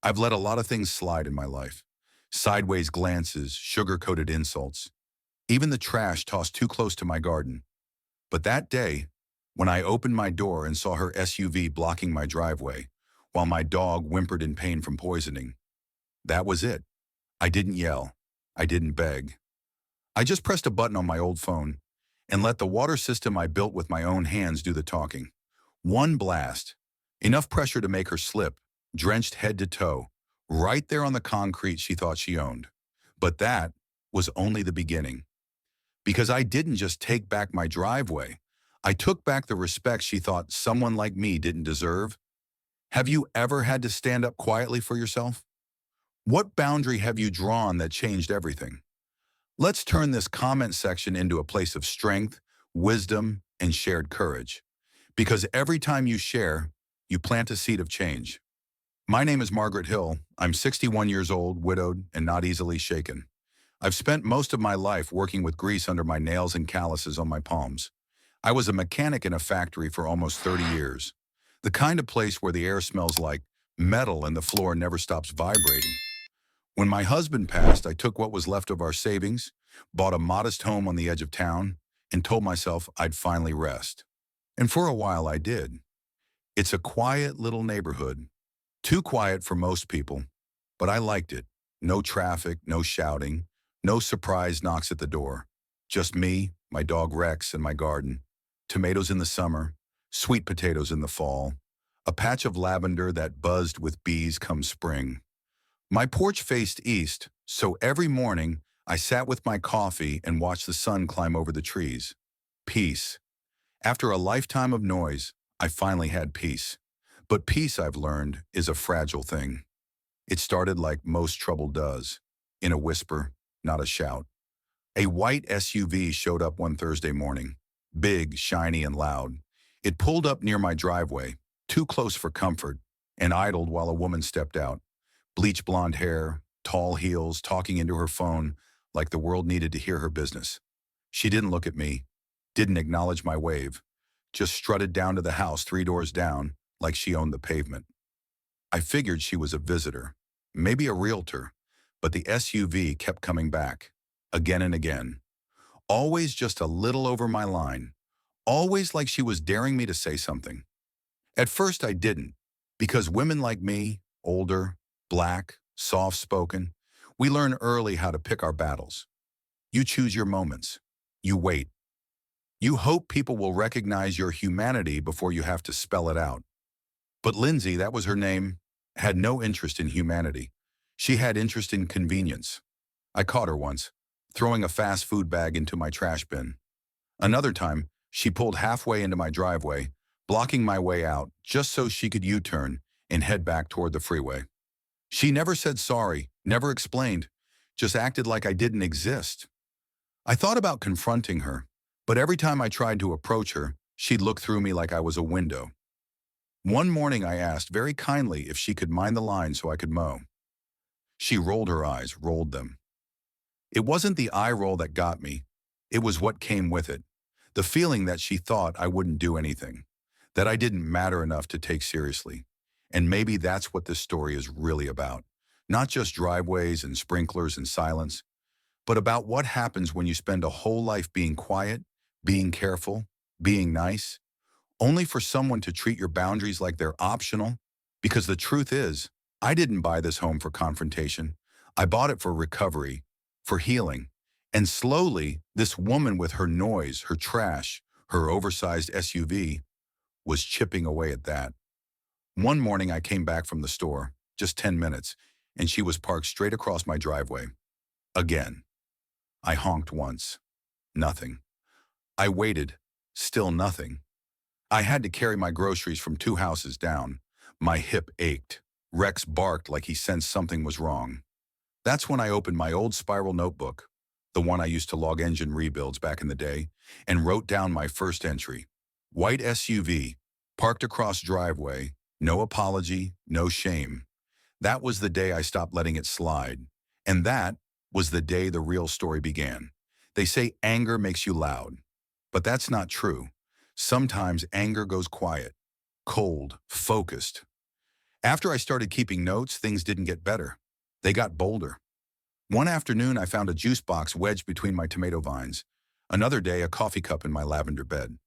I've let a lot of things slide in my life. Sideways glances, sugar-coated insults, even the trash tossed too close to my garden. But that day, when I opened my door and saw her SUV blocking my driveway, while my dog whimpered in pain from poisoning, that was it. I didn't yell. I didn't beg. I just pressed a button on my old phone and let the water system I built with my own hands do the talking. One blast, enough pressure to make her slip, drenched head to toe, right there on the concrete she thought she owned. But that was only the beginning. Because I didn't just take back my driveway, I took back the respect she thought someone like me didn't deserve. Have you ever had to stand up quietly for yourself? What boundary have you drawn that changed everything? Let's turn this comment section into a place of strength, wisdom, and shared courage. Because every time you share, you plant a seed of change. My name is Margaret Hill. I'm 61 years old, widowed, and not easily shaken. I've spent most of my life working with grease under my nails and calluses on my palms. I was a mechanic in a factory for almost 30 years. The kind of place where the air smells like metal and the floor never stops vibrating. When my husband passed, I took what was left of our savings, bought a modest home on the edge of town, and told myself I'd finally rest. And for a while I did. It's a quiet little neighborhood. Too quiet for most people, but I liked it. No traffic, no shouting, no surprise knocks at the door. Just me, my dog Rex, and my garden. Tomatoes in the summer, sweet potatoes in the fall, a patch of lavender that buzzed with bees come spring. My porch faced east, so every morning I sat with my coffee and watched the sun climb over the trees. Peace. After a lifetime of noise, I finally had peace. But peace, I've learned, is a fragile thing. It started like most trouble does, in a whisper, not a shout. A white SUV showed up one Thursday morning, big, shiny, and loud. It pulled up near my driveway, too close for comfort, and idled while a woman stepped out. Bleach blonde hair, tall heels, talking into her phone like the world needed to hear her business. She didn't look at me, didn't acknowledge my wave, just strutted down to the house 3 doors down like she owned the pavement. I figured she was a visitor, maybe a realtor, but the SUV kept coming back, again and again. Always just a little over my line, always like she was daring me to say something. At first I didn't, because women like me, older, black, soft-spoken, we learn early how to pick our battles. You choose your moments. You wait. You hope people will recognize your humanity before you have to spell it out. But Lindsay, that was her name, had no interest in humanity. She had interest in convenience. I caught her once, throwing a fast food bag into my trash bin. Another time, she pulled halfway into my driveway, blocking my way out just so she could U-turn and head back toward the freeway. She never said sorry, never explained, just acted like I didn't exist. I thought about confronting her, but every time I tried to approach her, she'd look through me like I was a window. One morning I asked very kindly if she could mind the line so I could mow. She rolled her eyes, rolled them. It wasn't the eye roll that got me. It was what came with it. The feeling that she thought I wouldn't do anything, that I didn't matter enough to take seriously. And maybe that's what this story is really about. Not just driveways and sprinklers and silence, but about what happens when you spend a whole life being quiet, being careful, being nice, only for someone to treat your boundaries like they're optional. Because the truth is, I didn't buy this home for confrontation. I bought it for recovery, for healing. And slowly, this woman with her noise, her trash, her oversized SUV, was chipping away at that. One morning I came back from the store, just 10 minutes, and she was parked straight across my driveway. Again. I honked once. Nothing. I waited. Still nothing. I had to carry my groceries from 2 houses down. My hip ached. Rex barked like he sensed something was wrong. That's when I opened my old spiral notebook, the one I used to log engine rebuilds back in the day, and wrote down my first entry. White SUV, parked across driveway, no apology, no shame. That was the day I stopped letting it slide. And that was the day the real story began. They say anger makes you loud, but that's not true. Sometimes anger goes quiet, cold, focused. After I started keeping notes, things didn't get better. They got bolder. One afternoon, I found a juice box wedged between my tomato vines. Another day, a coffee cup in my lavender bed.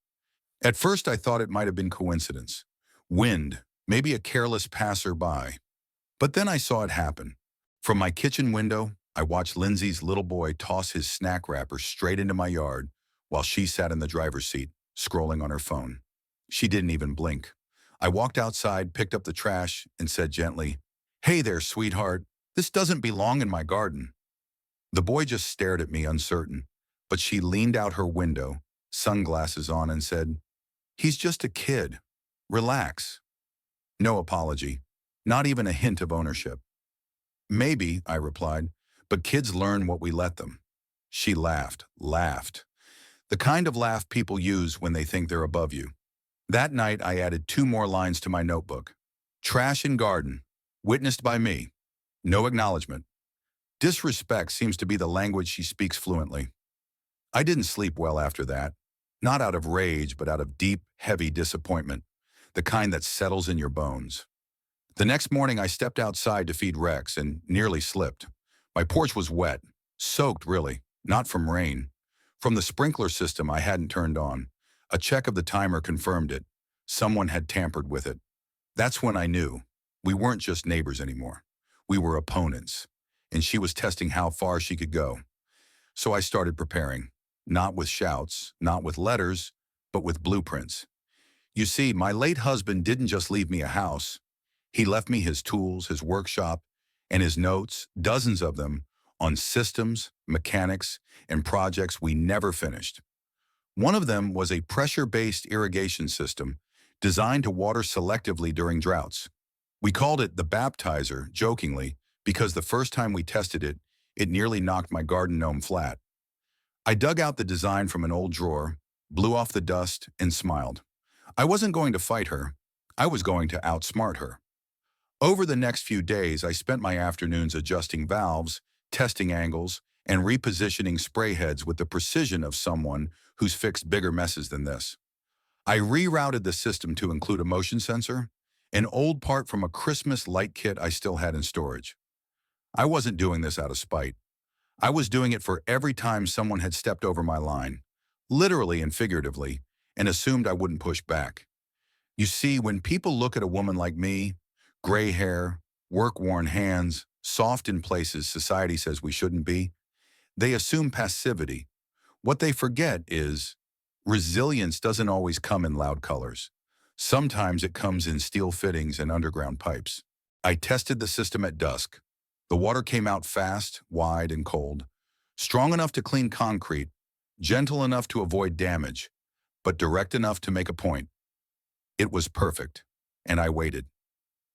At first, I thought it might have been coincidence. Wind, maybe a careless passerby. But then I saw it happen. From my kitchen window, I watched Lindsay's little boy toss his snack wrapper straight into my yard while she sat in the driver's seat, scrolling on her phone. She didn't even blink. I walked outside, picked up the trash, and said gently, "Hey there, sweetheart. This doesn't belong in my garden." The boy just stared at me, uncertain, but she leaned out her window, sunglasses on, and said, "He's just a kid. Relax." No apology, not even a hint of ownership. "Maybe," I replied, "but kids learn what we let them." She laughed. The kind of laugh people use when they think they're above you. That night, I added 2 more lines to my notebook. Trash in garden, witnessed by me. No acknowledgement. Disrespect seems to be the language she speaks fluently. I didn't sleep well after that. Not out of rage, but out of deep, heavy disappointment. The kind that settles in your bones. The next morning, I stepped outside to feed Rex and nearly slipped. My porch was wet, soaked really, not from rain. From the sprinkler system I hadn't turned on. A check of the timer confirmed it. Someone had tampered with it. That's when I knew. We weren't just neighbors anymore. We were opponents. And she was testing how far she could go. So I started preparing. Not with shouts, not with letters, but with blueprints. You see, my late husband didn't just leave me a house. He left me his tools, his workshop, and his notes, dozens of them, on systems, mechanics, and projects we never finished. One of them was a pressure-based irrigation system designed to water selectively during droughts. We called it the baptizer, jokingly, because the first time we tested it, it nearly knocked my garden gnome flat. I dug out the design from an old drawer, blew off the dust, and smiled. I wasn't going to fight her. I was going to outsmart her. Over the next few days, I spent my afternoons adjusting valves, testing angles, and repositioning spray heads with the precision of someone who's fixed bigger messes than this. I rerouted the system to include a motion sensor, an old part from a Christmas light kit I still had in storage. I wasn't doing this out of spite. I was doing it for every time someone had stepped over my line, literally and figuratively, and assumed I wouldn't push back. You see, when people look at a woman like me, gray hair, work-worn hands, soft in places society says we shouldn't be, they assume passivity. What they forget is resilience doesn't always come in loud colors. Sometimes it comes in steel fittings and underground pipes. I tested the system at dusk. The water came out fast, wide, and cold. Strong enough to clean concrete, gentle enough to avoid damage, but direct enough to make a point. It was perfect, and I waited.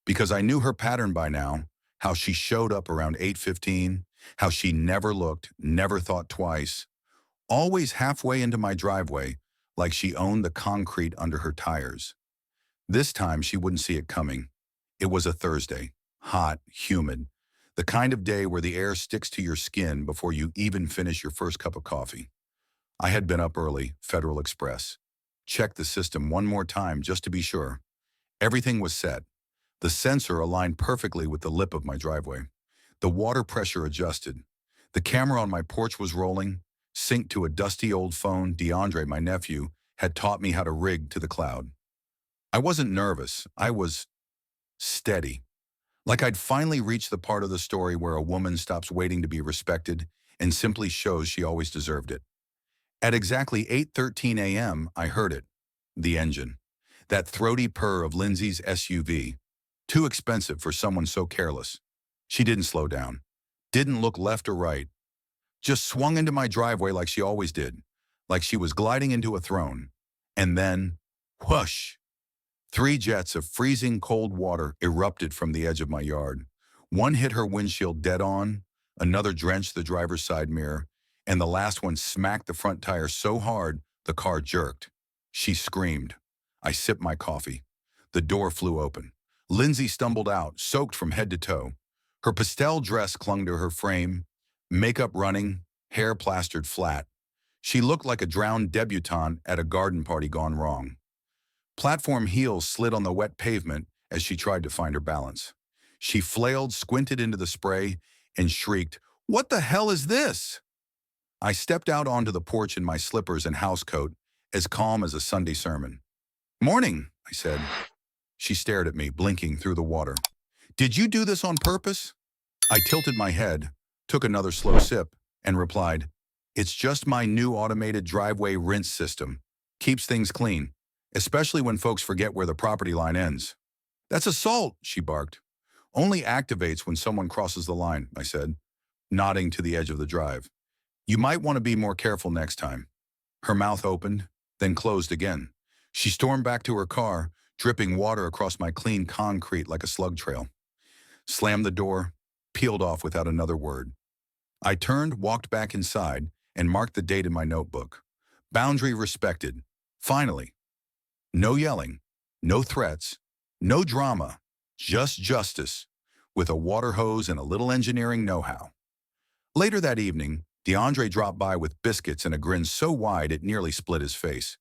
Because I knew her pattern by now, how she showed up around 8:15, how she never looked, never thought twice, always halfway into my driveway, like she owned the concrete under her tires. This time she wouldn't see it coming. It was a Thursday, hot, humid, the kind of day where the air sticks to your skin before you even finish your first cup of coffee. I had been up early, Federal Express. Checked the system one more time just to be sure. Everything was set. The sensor aligned perfectly with the lip of my driveway. The water pressure adjusted. The camera on my porch was rolling, synced to a dusty old phone DeAndre, my nephew, had taught me how to rig to the cloud. I wasn't nervous. I was steady. Like I'd finally reached the part of the story where a woman stops waiting to be respected and simply shows she always deserved it. At exactly 8:13 a.m., I heard it. The engine. That throaty purr of Lindsay's SUV. Too expensive for someone so careless. She didn't slow down. Didn't look left or right. Just swung into my driveway like she always did. Like she was gliding into a throne. And then, whoosh! 3 jets of freezing cold water erupted from the edge of my yard. One hit her windshield dead on, another drenched the driver's side mirror, and the last one smacked the front tire so hard the car jerked. She screamed. I sipped my coffee. The door flew open. Lindsay stumbled out, soaked from head to toe. Her pastel dress clung to her frame, makeup running, hair plastered flat. She looked like a drowned debutante at a garden party gone wrong. Platform heels slid on the wet pavement as she tried to find her balance. She flailed, squinted into the spray, and shrieked, "What the hell is this?" I stepped out onto the porch in my slippers and housecoat, as calm as a Sunday sermon. "Morning," I said. She stared at me, blinking through the water. "Did you do this on purpose?" I tilted my head, took another slow sip, and replied, "It's just my new automated driveway rinse system. Keeps things clean, especially when folks forget where the property line ends." "That's assault," she barked. "Only activates when someone crosses the line," I said, nodding to the edge of the drive. "You might want to be more careful next time." Her mouth opened, then closed again. She stormed back to her car, dripping water across my clean concrete like a slug trail. Slammed the door, peeled off without another word. I turned, walked back inside, and marked the date in my notebook. Boundary respected. Finally. No yelling, no threats, no drama, just justice, with a water hose and a little engineering know-how. Later that evening, DeAndre dropped by with biscuits and a grin so wide it nearly split his face.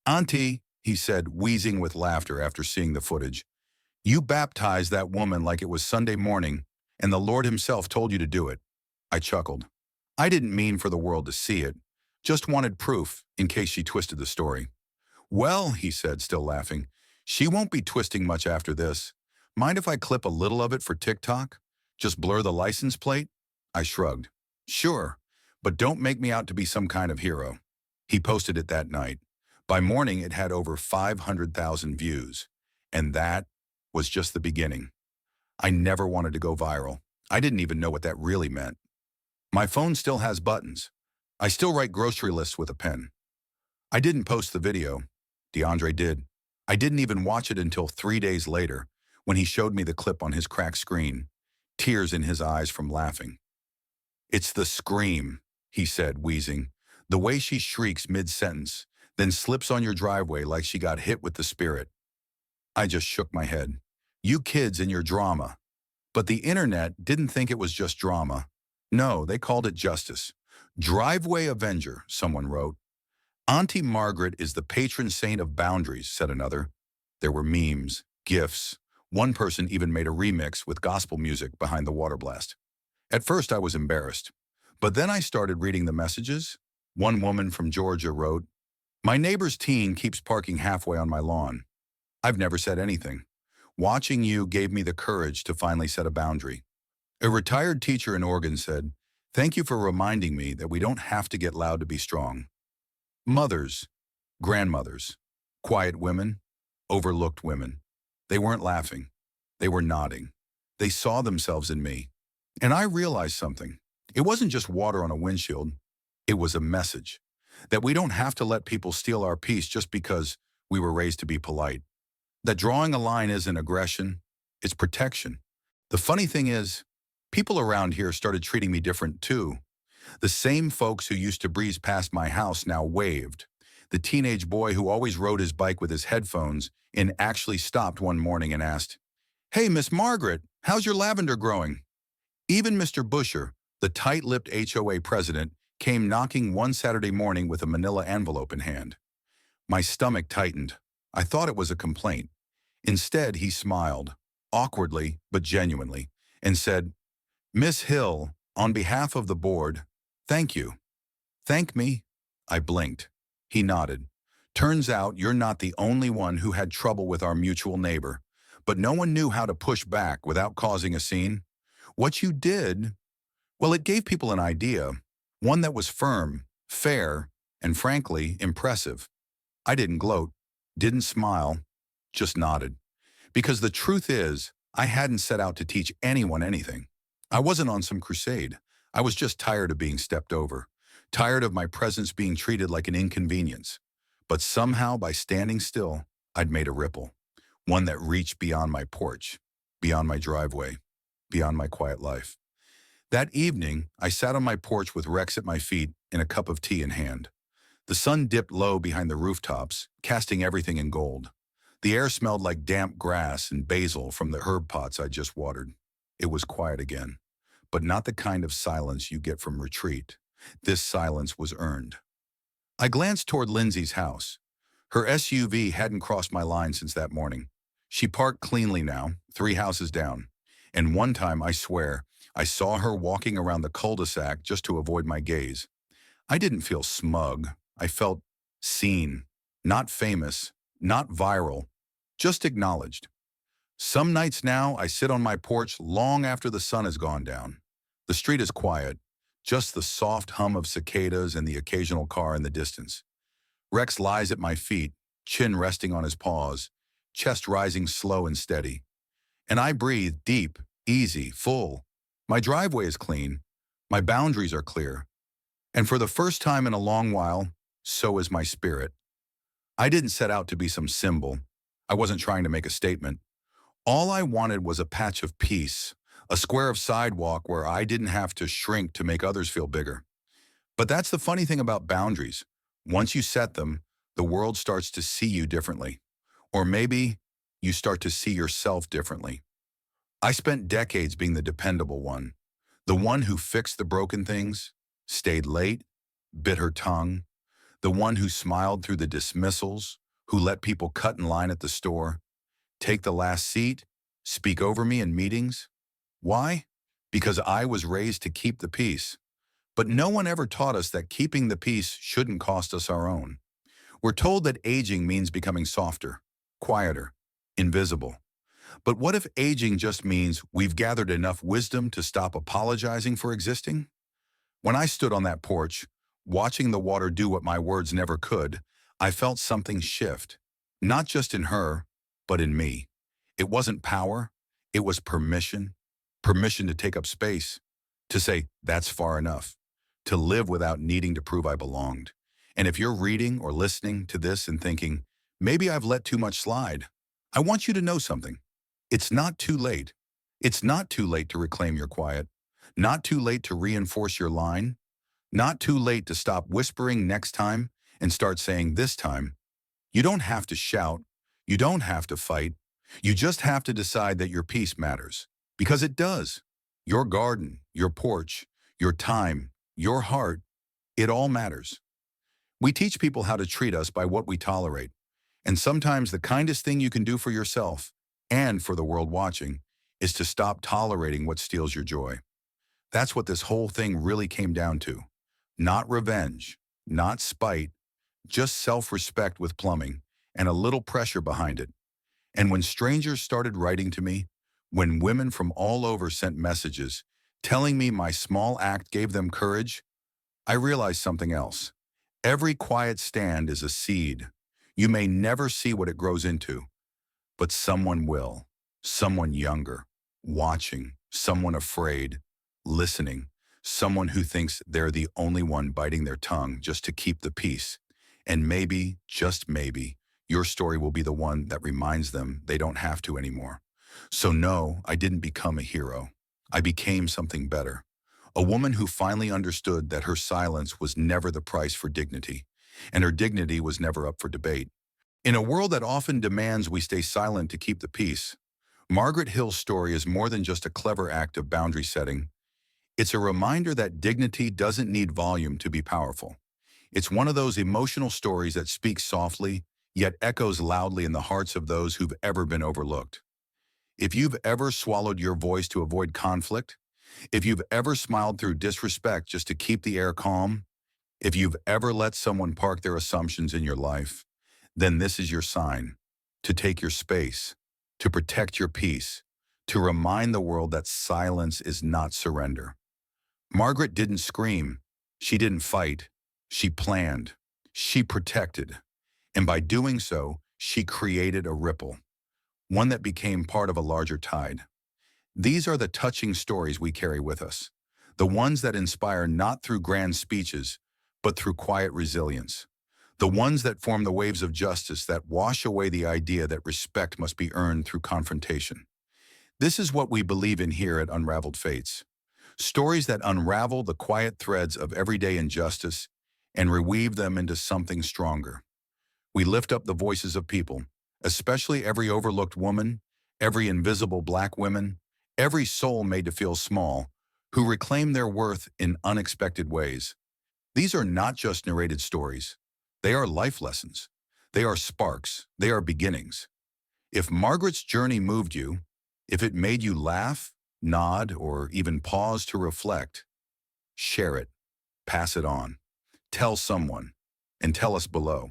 "Auntie," he said, wheezing with laughter after seeing the footage, "you baptized that woman like it was Sunday morning, and the Lord himself told you to do it." I chuckled. I didn't mean for the world to see it, just wanted proof in case she twisted the story. "Well," he said, still laughing, "she won't be twisting much after this. Mind if I clip a little of it for TikTok? Just blur the license plate?" I shrugged. "Sure, but don't make me out to be some kind of hero." He posted it that night. By morning, it had over 500,000 views. And that was just the beginning. I never wanted to go viral. I didn't even know what that really meant. My phone still has buttons. I still write grocery lists with a pen. I didn't post the video. DeAndre did. I didn't even watch it until 3 days later, when he showed me the clip on his cracked screen, tears in his eyes from laughing. "It's the scream," he said, wheezing. "The way she shrieks mid-sentence, then slips on your driveway like she got hit with the spirit." I just shook my head. "You kids and your drama." But the internet didn't think it was just drama. No, they called it justice. "Driveway Avenger," someone wrote. "Auntie Margaret is the patron saint of boundaries," said another. There were memes, GIFs. One person even made a remix with gospel music behind the water blast. At first I was embarrassed, but then I started reading the messages. One woman from Georgia wrote, "My neighbor's teen keeps parking halfway on my lawn. I've never said anything. Watching you gave me the courage to finally set a boundary." A retired teacher in Oregon said, "Thank you for reminding me that we don't have to get loud to be strong." Mothers, grandmothers, quiet women, overlooked women. They weren't laughing. They were nodding. They saw themselves in me. And I realized something. It wasn't just water on a windshield. It was a message that we don't have to let people steal our peace just because we were raised to be polite. That drawing a line isn't aggression, it's protection. The funny thing is, people around here started treating me different too. The same folks who used to breeze past my house now waved. The teenage boy who always rode his bike with his headphones and actually stopped one morning and asked, "Hey, Miss Margaret, how's your lavender growing?" Even Mr. Busher, the tight-lipped HOA president, came knocking one Saturday morning with a manila envelope in hand. My stomach tightened. I thought it was a complaint. Instead, he smiled, awkwardly but genuinely, and said, "Miss Hill, on behalf of the board, thank you." "Thank me?" I blinked. He nodded. "Turns out you're not the only one who had trouble with our mutual neighbor, but no one knew how to push back without causing a scene. What you did, well, it gave people an idea, one that was firm, fair, and frankly, impressive." I didn't gloat, didn't smile, just nodded. Because the truth is, I hadn't set out to teach anyone anything. I wasn't on some crusade. I was just tired of being stepped over, tired of my presence being treated like an inconvenience. But somehow, by standing still, I'd made a ripple, one that reached beyond my porch, beyond my driveway, beyond my quiet life. That evening, I sat on my porch with Rex at my feet and a cup of tea in hand. The sun dipped low behind the rooftops, casting everything in gold. The air smelled like damp grass and basil from the herb pots I just watered. It was quiet again, but not the kind of silence you get from retreat. This silence was earned. I glanced toward Lindsay's house. Her SUV hadn't crossed my line since that morning. She parked cleanly now, 3 houses down. And one time, I swear, I saw her walking around the cul-de-sac just to avoid my gaze. I didn't feel smug. I felt seen, not famous, not viral, just acknowledged. Some nights now, I sit on my porch long after the sun has gone down. The street is quiet, just the soft hum of cicadas and the occasional car in the distance. Rex lies at my feet, chin resting on his paws, chest rising slow and steady. And I breathe deep, easy, full. My driveway is clean. My boundaries are clear. And for the first time in a long while, so is my spirit. I didn't set out to be some symbol. I wasn't trying to make a statement. All I wanted was a patch of peace, a square of sidewalk where I didn't have to shrink to make others feel bigger. But that's the funny thing about boundaries. Once you set them, the world starts to see you differently. Or maybe you start to see yourself differently. I spent decades being the dependable one, the one who fixed the broken things, stayed late, bit her tongue, the one who smiled through the dismissals, who let people cut in line at the store, take the last seat, speak over me in meetings. Why? Because I was raised to keep the peace. But no one ever taught us that keeping the peace shouldn't cost us our own. We're told that aging means becoming softer, quieter, invisible. But what if aging just means we've gathered enough wisdom to stop apologizing for existing? When I stood on that porch, watching the water do what my words never could, I felt something shift. Not just in her, but in me. It wasn't power, it was permission. Permission to take up space, to say, that's far enough, to live without needing to prove I belonged. And if you're reading or listening to this and thinking, maybe I've let too much slide, I want you to know something. It's not too late. It's not too late to reclaim your quiet, not too late to reinforce your line, not too late to stop whispering next time and start saying this time. You don't have to shout. You don't have to fight. You just have to decide that your peace matters. Because it does. Your garden, your porch, your time, your heart, it all matters. We teach people how to treat us by what we tolerate. And sometimes the kindest thing you can do for yourself, and for the world watching, is to stop tolerating what steals your joy. That's what this whole thing really came down to. Not revenge, not spite, just self-respect with plumbing, and a little pressure behind it. And when strangers started writing to me, when women from all over sent messages, telling me my small act gave them courage, I realized something else. Every quiet stand is a seed. You may never see what it grows into, but someone will. Someone younger, watching, someone afraid, listening, someone who thinks they're the only one biting their tongue just to keep the peace. And maybe, just maybe, your story will be the one that reminds them they don't have to anymore. So no, I didn't become a hero. I became something better. A woman who finally understood that her silence was never the price for dignity, and her dignity was never up for debate. In a world that often demands we stay silent to keep the peace, Margaret Hill's story is more than just a clever act of boundary setting. It's a reminder that dignity doesn't need volume to be powerful. It's one of those emotional stories that speaks softly, yet echoes loudly in the hearts of those who've ever been overlooked. If you've ever swallowed your voice to avoid conflict, if you've ever smiled through disrespect just to keep the air calm, if you've ever let someone park their assumptions in your life, then this is your sign to take your space, to protect your peace, to remind the world that silence is not surrender. Margaret didn't scream. She didn't fight. She planned. She protected. And by doing so, she created a ripple, one that became part of a larger tide. These are the touching stories we carry with us, the ones that inspire not through grand speeches, but through quiet resilience, the ones that form the waves of justice that wash away the idea that respect must be earned through confrontation. This is what we believe in here at Unraveled Fates. Stories that unravel the quiet threads of everyday injustice and reweave them into something stronger. We lift up the voices of people, especially every overlooked woman, every invisible Black woman, every soul made to feel small, who reclaim their worth in unexpected ways. These are not just narrated stories. They are life lessons. They are sparks. They are beginnings. If Margaret's journey moved you, if it made you laugh, nod, or even pause to reflect, share it, pass it on, tell someone, and tell us below.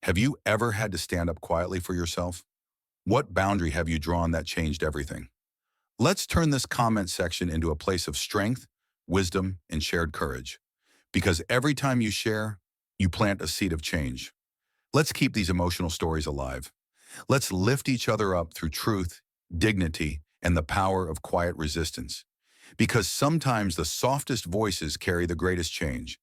Have you ever had to stand up quietly for yourself? What boundary have you drawn that changed everything? Let's turn this comment section into a place of strength, wisdom, and shared courage. Because every time you share, you plant a seed of change. Let's keep these emotional stories alive. Let's lift each other up through truth, dignity, and the power of quiet resistance. Because sometimes the softest voices carry the greatest change.